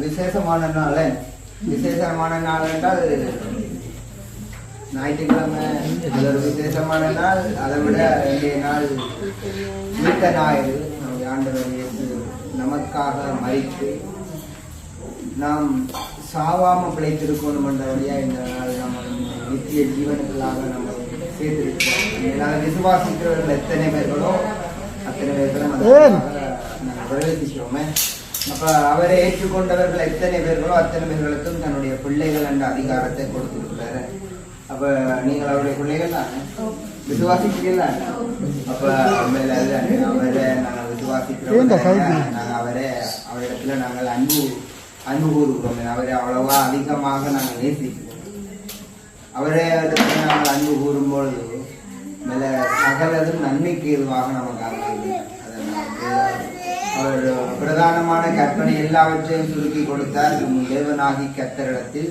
விசேஷமான நாள் என்றால் ஞாயிற்றுக்கிழமை ஒரு விசேஷமான நாள். அதை விட இன்றைய நாள் மீட்க ஞாயிறு. நம்முடைய ஆண்டவர் இயேசு நமக்காக மரித்து நாம் சாவாம பிழைத்திருக்கணும் என்ற வழியா இந்த நாள் நம்ம நித்திய ஜீவனுக்களாக நம்ம சேர்த்திருக்கிறோம். விசுவாசிக்கிறவர்கள் எத்தனை பேர்களோ அத்தனை பேர்களும் நாங்கள் பிரவேசிக்கிறோமே. அப்ப அவரை ஏற்றுக்கொண்டவர்கள் எத்தனை பேர்களோ அத்தனை பேர்களுக்கும் தன்னுடைய பிள்ளைகள் என்ற அதிகாரத்தை கொடுத்திருக்கிறாரு. அப்ப நீங்கள் அவருடைய பிள்ளைகள் தான் விசுவாசிக்கிறீங்களா? அப்ப அவரை நாங்கள் விசுவாசிக்கிறோம். நாங்கள் அவரிடத்துல நாங்கள் அன்பு கூறுகிறோம். அவரை அவ்வளவா அதிகமாக நாங்கள் நேசிக்கிறோம். அவரே நாங்கள் அன்பு கூறும்பொழுது மேல சகலதும் நன்மைக்கு எதுவாக நமக்கு அமைகிறது. அவர் பிரதானமான கற்பனை எல்லாவற்றையும் சுருக்கி கொடுத்தார். தேவனாகி கர்த்தரிடத்தில்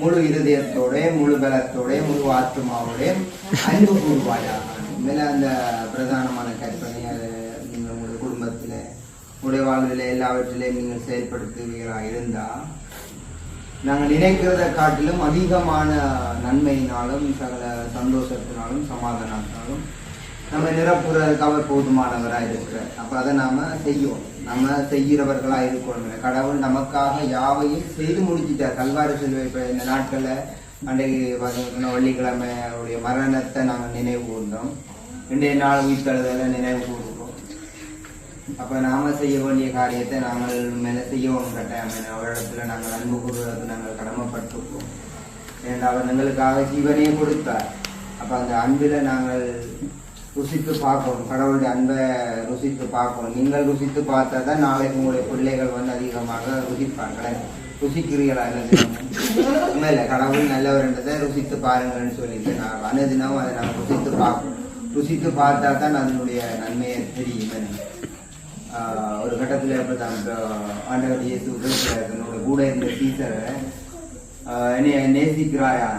முழு இருதயத்தோட, முழு பலத்தோட, முழு ஆத்மாவோட அன்பு கூறுவாயாக. மேல அந்த பிரதானமான கற்பனை நீங்கள் உங்களுடைய குடும்பத்துல, உங்களுடைய வாழ்வில் எல்லாவற்றிலையும் நீங்கள் செயல்படுத்துவீர்களாக இருந்தா நாங்கள் நினைக்கிறத காட்டிலும் அதிகமான நன்மையினாலும் சகல சந்தோஷத்தினாலும் சமாதானத்தினாலும் நம்ம நிரப்புறதுக்கு அவர் போதுமானவராக இருக்கிறார். அப்ப அதை நாம செய்வோம். நம்ம செய்கிறவர்களா இருக்கணும். கடவுள் நமக்காக யாவையும் செய்து முடிச்சிட்டார். கல்வாரி செல்வை இப்ப இந்த நாட்கள்ல அன்றைக்கு பார்த்தீங்கன்னா வெள்ளிக்கிழமை அவருடைய மரணத்தை நாங்கள் நினைவு கூர்ந்தோம். இன்றைய நாள் உயிர்த்தெழுதலை நினைவு கூறுகிறோம். அப்ப நாம செய்ய வேண்டிய காரியத்தை நாங்கள் மேல செய்யவும் கட்டாயம். அவரிடத்துல நாங்கள் அன்பு கூறுவதற்கு நாங்கள் கடமைப்பட்டிருக்கோம். ஏன்னா அவர் எங்களுக்காக ஜீவனையே கொடுத்தார். அப்ப அந்த அன்பில நாங்கள் ருசித்து பார்க்கணும். கடவுளுடைய அன்பை ருசித்து பார்க்கணும். நீங்கள் ருசித்து பார்த்தா தான் நாளைக்கு உங்களுடைய பிள்ளைகள் அதிகமாக ருசிப்பாங்க. ருசிக்கிறீர்களா? உண்மையில கடவுள் நல்லவர்ன்றதை ருசித்து பாருங்கன்னு சொல்லிட்டு நான் அனுதினமும் அதை நாங்கள் ருசித்து பார்க்கணும். ருசித்து பார்த்தா தான் அதனுடைய நன்மையை தெரியும். ஒரு கட்டத்துல அப்படிதான் ஆண்டவர் இயேசு தன்னுடைய கூட இருந்த சீசரை என்னைய நேசிக்கிறாயா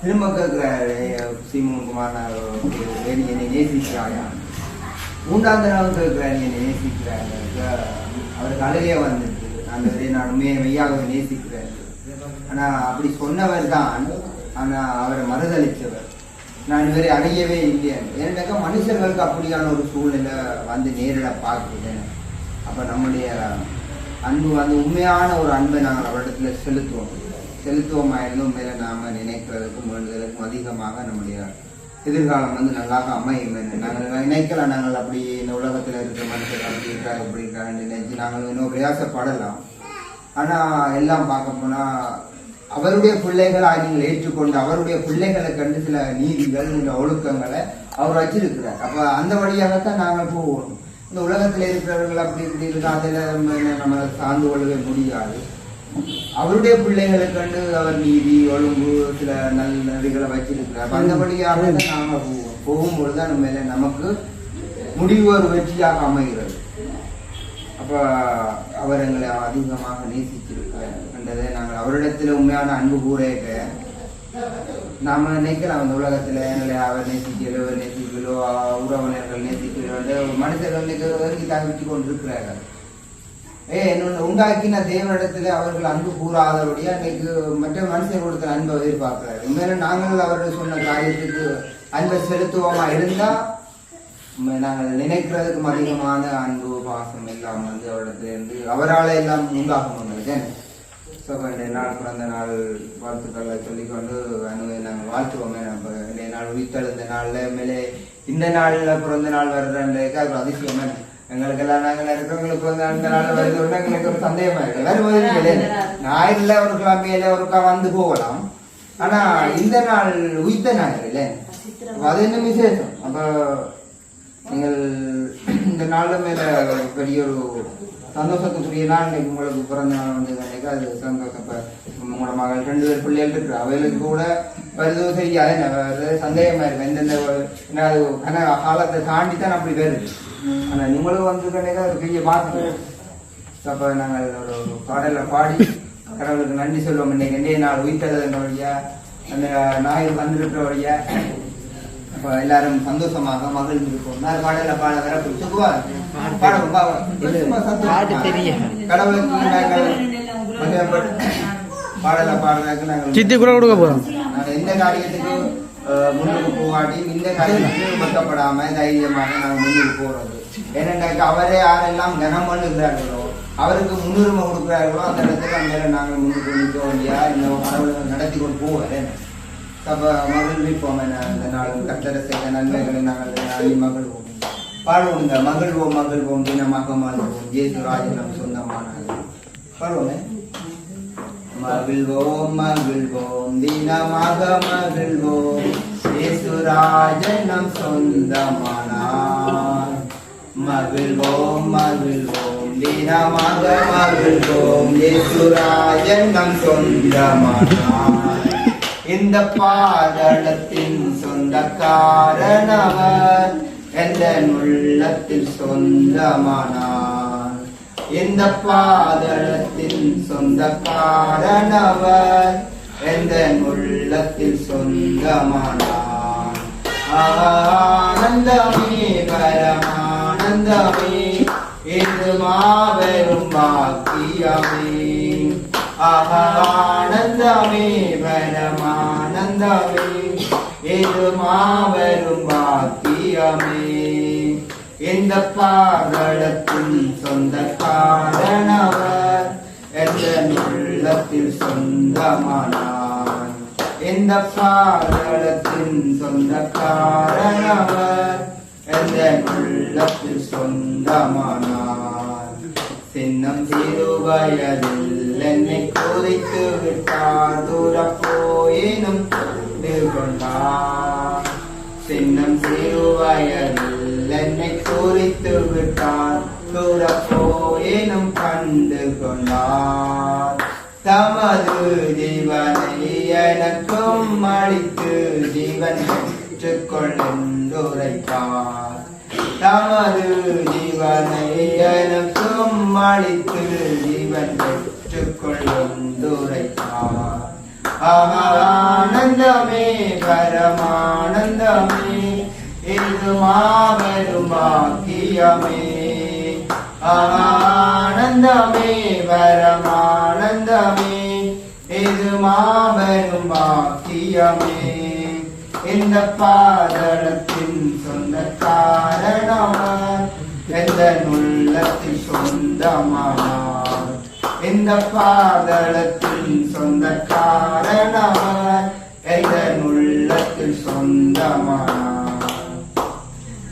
திரும்ப கேட்கிறாரு. சீமோன் குமார் என்னை நேசிக்கிறாயா? மூன்றாம் தடவை கேட்கிறாரு என்னை நேசிக்கிறாரு. அவருக்கு அழுகைய வந்துட்டு நான் மெய்யாகவே நேசிக்கிறேன். ஆனா அப்படி சொன்னவர் தான். ஆனா அவரை மறுதளிச்சவர். நான் இதுவரை அடையவே இல்லையா? ஏன்னாக்கா மனுஷர்களுக்கு அப்படியான ஒரு சூழ்நிலை நேரிட பார்க்குறேன். அப்ப நம்முடைய அன்பு உண்மையான ஒரு அன்பை நாங்கள் அவரிடத்துல செலுத்துவோமாயிருந்தும் மேல நாம நினைக்கிறதுக்கும் வேண்டுதலுக்கும் அதிகமாக நம்முடைய எதிர்காலம் நல்லாக அமையும். நாங்கள் நினைக்கலாம் நாங்கள் அப்படி இந்த உலகத்துல இருக்கிற மனுஷர்கள் அப்படி இருக்கிறாங்க இப்படி இருக்காங்கன்னு நினைச்சு நாங்கள் இன்னும் பிரயாசப்படலாம். ஆனா எல்லாம் பார்க்க போனா அவருடைய பிள்ளைகளை நீங்கள் ஏற்றுக்கொண்டு அவருடைய பிள்ளைகளை கண்டு சில நீதிகள் இந்த ஒழுக்கங்களை அவர் வச்சிருக்கிறார். அப்ப அந்த வழியாகத்தான் நாங்கள் போவோம். இந்த உலகத்துல இருக்கிறவர்கள் அப்படி இப்படி இருக்கா அதில் நம்ம சார்ந்து கொள்ளவே முடியாது. அவருடைய பிள்ளைகளை கண்டு அவர் நீதி ஒழுங்கு சில நல்ல நதிகளை வச்சிருக்கிறார். அந்த வழியாக நாங்கள் போகும்பொழுதுதான் மேல நமக்கு முடிவு ஒரு வெற்றியாக அமைகிறது. அப்ப அவர் எங்களை அதிகமாக நேசிச்சிருக்கார் என்றதை நாங்கள் அவரிடத்துல உண்மையான அன்பு கூறேக்க நாம நினைக்கலாம். அந்த உலகத்துல எங்களை அவர் நேசிக்கலோ உறவினர்கள் நேசிக்கிறோ மனுஷர்களுக்கு தாக்கி கொண்டிருக்கிறார்கள். உண்டாக்கின தேவனிடத்துல அவர்கள் அன்பு கூறாதபடியா இன்னைக்கு மற்ற மனுஷர்களுடைய அன்பை எதிர்பார்க்கிறார்கள். உண்மையில நாங்கள் அவர்கள் சொன்ன காரியத்துக்கு அன்பை செலுத்துவோமா இருந்தா நாங்கள் நினைக்கிறதுக்கும் அதிகமான அன்பு பாசம் எல்லாம் அவரிடத்துல இருந்து அவரால் எல்லாம் உண்டாகும். நாள் பிறந்த நாள் வாழ்த்துக்களை சொல்லிக்கொண்டு நாங்கள் வாழ்த்துவோமே. நம்ம இன்றைய நாள் உயிர்த்தெழுந்த நாள்ல மேலே இந்த நாள்ல பிறந்த நாள் வர்றதுக்கு அது அதிசயமே. எங்களுக்கு எல்லாம் நாங்கள் இருக்கிறவங்களுக்கு அந்த நாள் வருது எங்களுக்கு ஒரு சந்தேகமா இருக்கு. வரும்போது ஞாயிறுல ஒரு கிழமையில ஒருக்கா வந்து போகலாம். ஆனா இந்த நாள் உயிர்த்த நாள் இல்லை, அது என்ன விசேஷம். அப்ப நீங்கள் இந்த நாள்ல மேல பெரிய ஒரு சந்தோஷத்துக்குரிய நாள். இன்னைக்கு உங்களுக்கு பிறந்த நாள் நினைக்க அது சந்தோஷம். இப்ப உங்களோட மகள் 2 பேர் பிள்ளைகள் இருக்கு. அவர்களுக்கு கூட வருது செய்யாது சந்தேகமா இருக்கு. எந்தெந்த காலத்தை தாண்டித்தான் அப்படி வருது. ஆனா நீங்களும் கண்டிப்பா ஒரு பெரிய பாத்து. அப்ப நாங்கள் ஒரு பாடல பாடி கடவுளுக்கு நன்றி சொல்லுவோம். இன்னைக்கு இன்றைய நாள் உயிர்த்தெழுந்த வழியா அந்த ஞாயிறு வந்திருக்கிற வழியா எல்லாரும் சந்தோஷமாக மகிழ்ந்திருப்போம். நான் பாடல பாட வர பிடிச்சுக்குவா பாடுவோம் கடவுளுக்கு பாடல பாடுறதுக்கு நாங்கள் சித்தி கூட கொடுக்க போறோம். நாங்கள் எந்த காரியத்துக்கு முன்னுக்கு போகாட்டி இந்த காரியத்துக்கு வெட்கப்படாம தைரியமாக நாங்கள் முன்னுக்கு போறது. ஏனென்றாக்க அவரே யாரெல்லாம் கனம் பண்ணுகிறார்களோ அவருக்கு முன்னுரிமை கொடுக்கிறார்களோ அந்த இடத்துல அந்த நாங்கள் முன்னுக்கு நிற்க வேண்டியா இந்த கடவுளை நடத்தி கொண்டு போவேன். அப்ப மகிழ்விப்போம். இந்த நாள் கட்டட செய்த நன்மைகளை நாங்கள் மகிழ்வோம் பாடுவோம். மகிழ்வோம் மகிழ்வோம் தினமாக மகிழ்வோம் இயேசுராஜன் நம் சொந்தமான பாடுவோமே. மகிழ்வோம் மகிழ்வோம் தினமாக மகிழ்வோம் இயேசுராஜன் நம் சொந்தமானார். மகிழ்வோம் மகிழ்வோம் தினமாக மகிழ்வோம் இயேசுராஜன் நம் சொந்தமானார். இந்த பாதளத்தின் சொந்தக்காரனவர் எந்த உள்ளத்தில் சொந்தமானார். இந்த பாதளத்தின் சொந்தக்காரனவர் எந்த உள்ளத்தில் சொந்தமானார். ஆனந்தமே பரமானந்தமே இது மாபெரும் பாக்கியமே. ஆனந்தமே பரமானந்தமே இது மாபெரும் பாக்கியமே. இந்த பாதளத்தின் சொந்தக்காரனவர் எந்த உள்ளத்தில் சொந்தமானார். இந்த பாதளத்தின் சொந்தக்காரனவர் எந்த உள்ளத்தில் சொந்தமானார். சின்னம் சிறு வயதில் என்னை குறித்து விட்டார் தூர போயினும் கொண்டார். சின்னம் சிறு வயதில் என்னை குறித்து விட்டார் தூர போயினும் கண்டு கொண்டார். தமது ஜீவனை எனக்கும் அளித்து ஜீவன் பெற்றுக்கொள்ளுரைப்பார். தமது ஜீவனை எனக்கும் அளித்து ஜீவன் பெற்றுக்கொள்ளுரைப்பார். ஆனந்தமே பரமானந்தமே இது மாபெரும் பாக்கியமே. ஆனந்தமே பரமானந்தமே இது மாபெரும் பாக்கியமே. இந்த பாதளத்தின் சொந்தக்காரனவர் எந்த உள்ளத்தில் சொந்தமானார். இந்த பாதளத்தின் சொந்தக்காரனவர் எந்த உள்ளத்தில் சொந்தமானார்.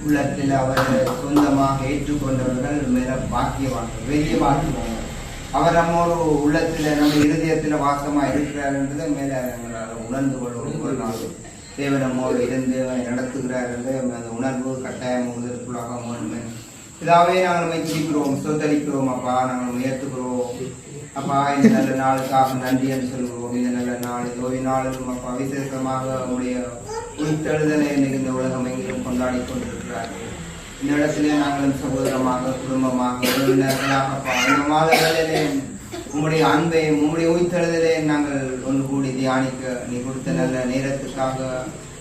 உள்ளத்தில் அவரை சொந்தமாக ஏற்றுக்கொண்டவர்கள் மேல பாக்கியவார்கள், பெரிய பாக்கியவார்கள். அவர் நம்மோடு உள்ளத்துல நம்ம இருதயத்துல வாசமா இருக்கிறார் என்றதை மேல உணர்ந்து கொள்வோம். ஒவ்வொரு நாளும் தேவன் நம்மோடு இருந்து நடத்துகிறார் என்று அந்த உணர்வு கட்டாயம் உள்ளதற்குள்ளாக வேண்டும். இதாவே நாங்கள் மைத்திருக்கிறோம், சொத்தரிக்கிறோம். அப்பா நாங்கள் உயர்த்துகிறோம். அப்பா இந்த நல்ல நாளுக்காக நன்றி என்று சொல்கிறோம். இந்த நல்ல நாள் ஓய்வு நாளிலும் அப்பா விசேஷமாக உங்களுடைய உயிர்த்தெழுதலை இந்த உலகம் எங்கிலும் கொண்டாடி கொண்டிருக்கிறார்கள். இந்த இடத்திலே நாங்களும் சகோதரமாக குடும்பமாக உறவினர்களாக அப்பா இந்த மாதங்களிலே உங்களுடைய அன்பையும் உங்களுடைய உயிர்த்தெழுதலை நாங்கள் ஒன்று கூடி தியானிக்க நீ கொடுத்த நல்ல நேரத்துக்காக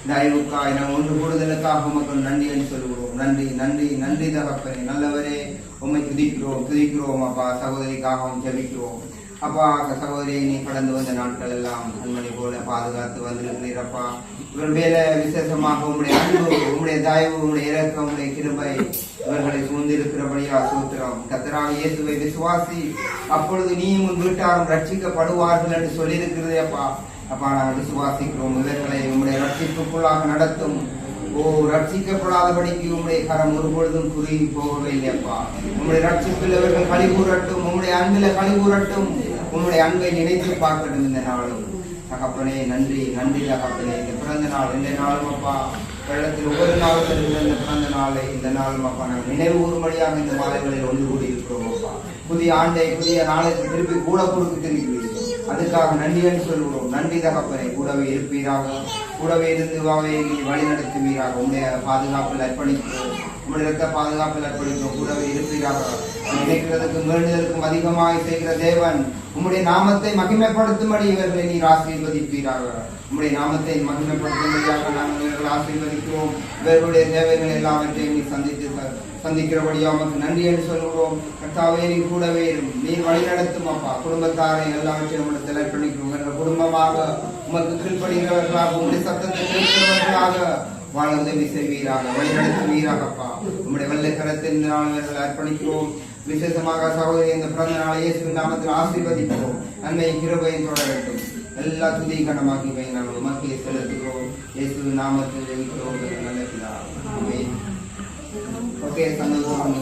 தயவுக்காக நாங்கள் ஒன்று கூடுதலுக்காக மக்கள் நன்றி என்று சொல்கிறோம். நன்றி நன்றி நன்றி தகப்பனே, நல்லவரே உண்மை துதிக்கிறோம் அப்பா. சகோதரிக்காகவும் ஜெபிக்கிறோம் அப்பா. சகோதரியை நீ கடந்து வந்த நாட்கள் எல்லாம் உண்மணி போல பாதுகாத்து வந்திருக்கிறீரப்பா. இவர் மேல விசேஷமாக உங்களுடைய அன்பு, உங்களுடைய தயவு, உங்களுடைய இறக்கம், உங்களுடைய கிருபை இவர்களை சூழ்ந்திருக்கிறபடியா சூத்திரம். கர்த்தராகிய இயேசுவை விசுவாசி, அப்பொழுது நீயும் உன் வீட்டாரும் ரட்சிக்கப்படுவார்கள் என்று சொல்லியிருக்கிறதே அப்பா. அப்பா நாங்கள் விசுவாசிக்கிறோம். இவர்களை உங்களுடைய ரட்சிப்புக்குள்ளாக நடத்தும். ஓ ரட்சிக்கப்படாதபடிக்கு உங்களுடைய கரம் ஒரு பொழுதும் குறுகி போகவே இல்லையப்பா. உங்களுடைய ரட்சிப்பில் இவர்கள் கழிவுறட்டும், உங்களுடைய அன்பில கழிவுறட்டும், உங்களுடைய அன்பை நினைத்து பார்க்கட்டும். இந்த நாளும் தகப்பனே நன்றி நன்றி தகப்பனே. இந்த பிறந்த நாள் இந்த நாளும் அப்பா வெள்ளத்தில் ஒவ்வொரு நாளும் இருந்த இந்த பிறந்த நாளை இந்த நாளும் அப்பா நாங்கள் நினைவு கூறும்படியாக இந்த மாலைகளில் ஒன்று கூடி இருக்கிறோம் அப்பா. புதிய ஆண்டை புதிய நாளைக்கு திருப்பி கூட கொடுத்து திருப்பி அதுக்காக நன்றி என்று சொல்கிறோம். நன்றி தகப்பனே. கூடவே இருப்பீராக, கூடவே இருந்து வாவை நீ வழி நடத்துவீராக. உங்களுடைய பாதுகாப்பில் அர்ப்பணிக்கிறோம். உங்களுடைய இரத்த பாதுகாப்பில் அர்ப்பணிக்கிறோம். கூடவே இருப்பீராக. நினைக்கிறதுக்கும் வேண்டுதலுக்கும் அதிகமாய் செய்கிற தேவன், உம்முடைய நாமத்தை மகிமைப்படுத்தும்படி இவர்களை நீர் ஆசீர்வதிப்பீராக. உம்முடைய நாமத்தை மகிமைப்படுத்தும்படியாக நாங்கள் இவர்கள் ஆசீர்வதிக்கிறோம். இவர்களுடைய தேவைகள் எல்லாவற்றையும் நீ சந்திக்கிறபடியா உமக்கு நன்றி என்று சொல்கிறோம். கர்த்தாவே நீ கூடவே நீ வழி நடத்தும் அப்பா. குடும்பத்தாரை எல்லாவற்றையும் உம்முடைய அர்ப்பணிக்கிறோம். எங்கள் குடும்பமாக உமக்கு கீழ்ப்படுகிறவர்களாக, உம்முடைய சத்தத்தை கேட்கிறவர்களாக வாழ உதவி செய்வீராக, வழிநடத்துவீராகப்பா. உம்முடைய வெள்ளை கரத்தின் நாங்கள் அர்ப்பணிக்கிறோம். விசேஷமாக சகோதரி இந்த பிறந்த நாளை இயேசுவின் நாமத்தில் ஆசீர்வதிக்கிறோம். நன்மை கிருபையும் தொடரட்டும். எல்லா துதி கனமாக்கி நாங்கள் உமக்கே செலுத்துகிறோம். இயேசுவின் நாமத்தில் ஜெபிக்கிறோம் நல்ல பிதாவே. ஓகே, சந்தோஷம்.